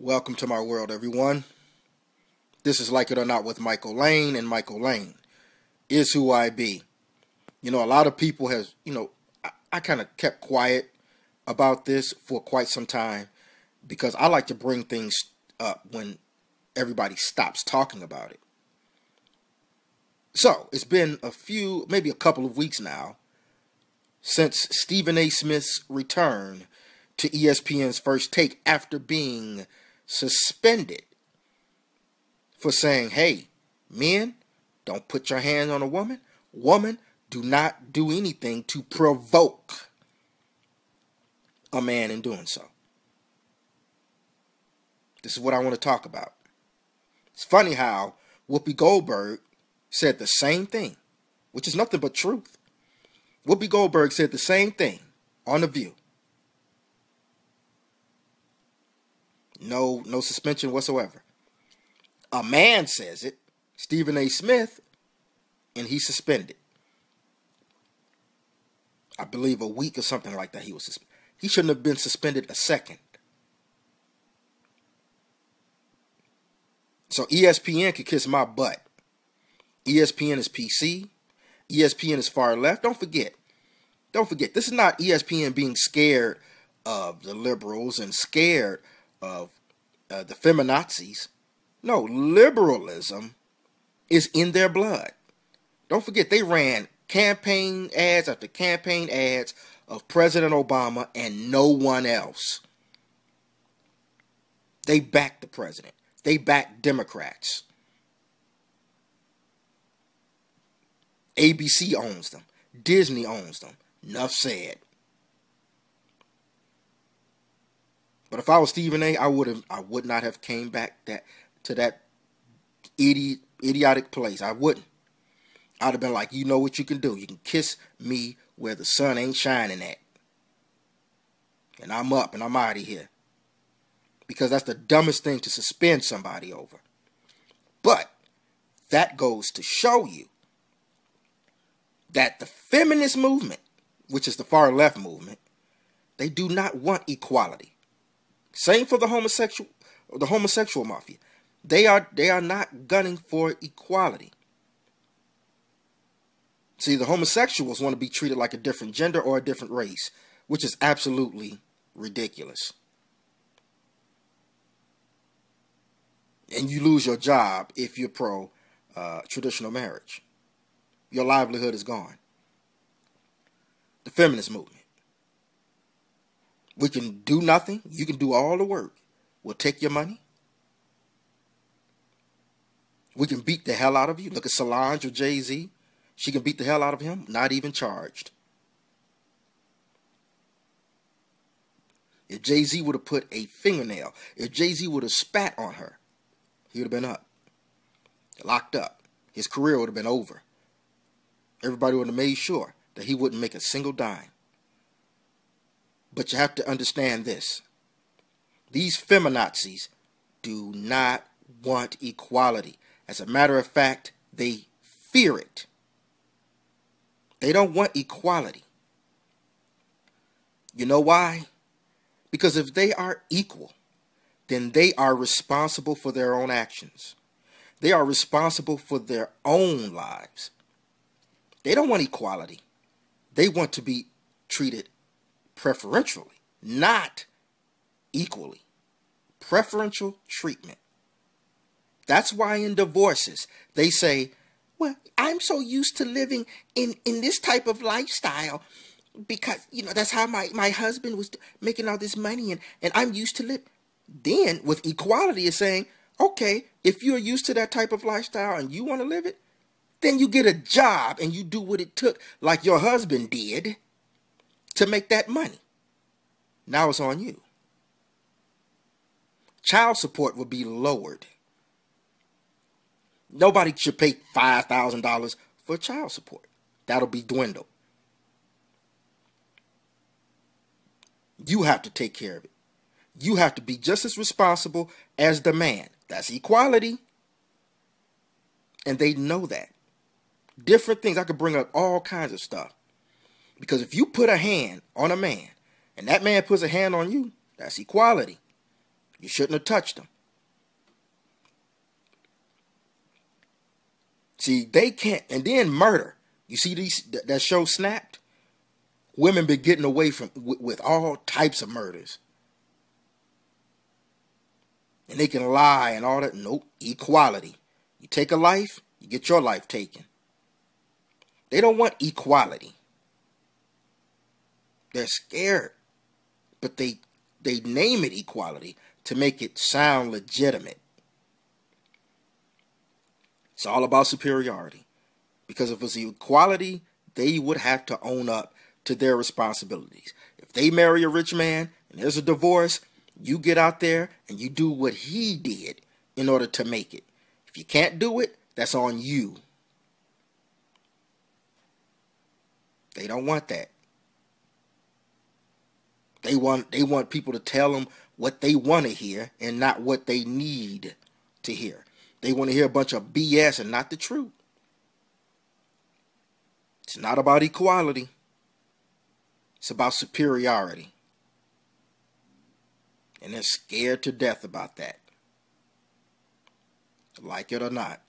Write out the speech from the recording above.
Welcome to my world, everyone. This is Like It or Not with Michael Lane, and Michael Lane is who I be. A lot of people has, I kind of kept quiet about this for quite some time because I like to bring things up when everybody stops talking about it. So, it's been maybe a couple of weeks now since Stephen A. Smith's return to ESPN's First Take after being suspended for saying, hey, men, don't put your hands on a woman. Woman, do not do anything to provoke a man in doing so. This is what I want to talk about. It's funny how Whoopi Goldberg said the same thing, which is nothing but truth. Whoopi Goldberg said the same thing on The View. No suspension whatsoever. A man says it, Stephen A. Smith, and he's suspended. I believe a week or something like that he was suspended. He shouldn't have been suspended a second. So ESPN could kiss my butt. ESPN is PC. ESPN is far left. Don't forget, this is not ESPN being scared of the liberals and scared of the feminazis. No, liberalism is in their blood. Don't forget, they ran campaign ads after campaign ads of President Obama and no one else. They backed the president. They backed Democrats. ABC owns them. Disney owns them. Enough said. But if I was Stephen A., I would not have came back to that idiotic place. I wouldn't. I'd have been like, you know what you can do? You can kiss me where the sun ain't shining at. And I'm up and I'm out of here. Because that's the dumbest thing to suspend somebody over. But that goes to show you that the feminist movement, which is the far left movement, they do not want equality. Same for the homosexual mafia. They are not gunning for equality. See, the homosexuals want to be treated like a different gender or a different race, which is absolutely ridiculous. And you lose your job if you're pro traditional marriage. Your livelihood is gone. The feminist movement. We can do nothing. You can do all the work. We'll take your money. We can beat the hell out of you. Look at Solange or Jay-Z. She can beat the hell out of him, not even charged. If Jay-Z would have put a fingernail, if Jay-Z would have spat on her, he would have been up, locked up. His career would have been over. Everybody would have made sure that he wouldn't make a single dime. But you have to understand this. These feminazis do not want equality. As a matter of fact, they fear it. They don't want equality. You know why? Because if they are equal, then they are responsible for their own actions. They are responsible for their own lives. They don't want equality. They want to be treated preferentially, not equally. Preferential treatment. That's why in divorces, they say, well, I'm so used to living in this type of lifestyle because, that's how my husband was making all this money and I'm used to live. Then with equality is saying, okay, if you're used to that type of lifestyle and you want to live it, then you get a job and you do what it took, like your husband did, to make that money. Now it's on you. Child support will be lowered. Nobody should pay $5,000 for child support. That'll be dwindled. You have to take care of it. You have to be just as responsible as the man. That's equality. And they know that. Different things. I could bring up all kinds of stuff. Because if you put a hand on a man, and that man puts a hand on you, that's equality. You shouldn't have touched them. See, they can't. And then murder. You see that show Snapped? Women been getting away with all types of murders. And they can lie and all that. Nope. Equality. You take a life, you get your life taken. They don't want equality. They're scared. But they name it equality to make it sound legitimate. It's all about superiority. Because if it's equality, they would have to own up to their responsibilities. If they marry a rich man and there's a divorce, you get out there and you do what he did in order to make it. If you can't do it, that's on you. They don't want that. They want people to tell them what they want to hear and not what they need to hear. They want to hear a bunch of BS and not the truth. It's not about equality. It's about superiority. And they're scared to death about that. Like it or not.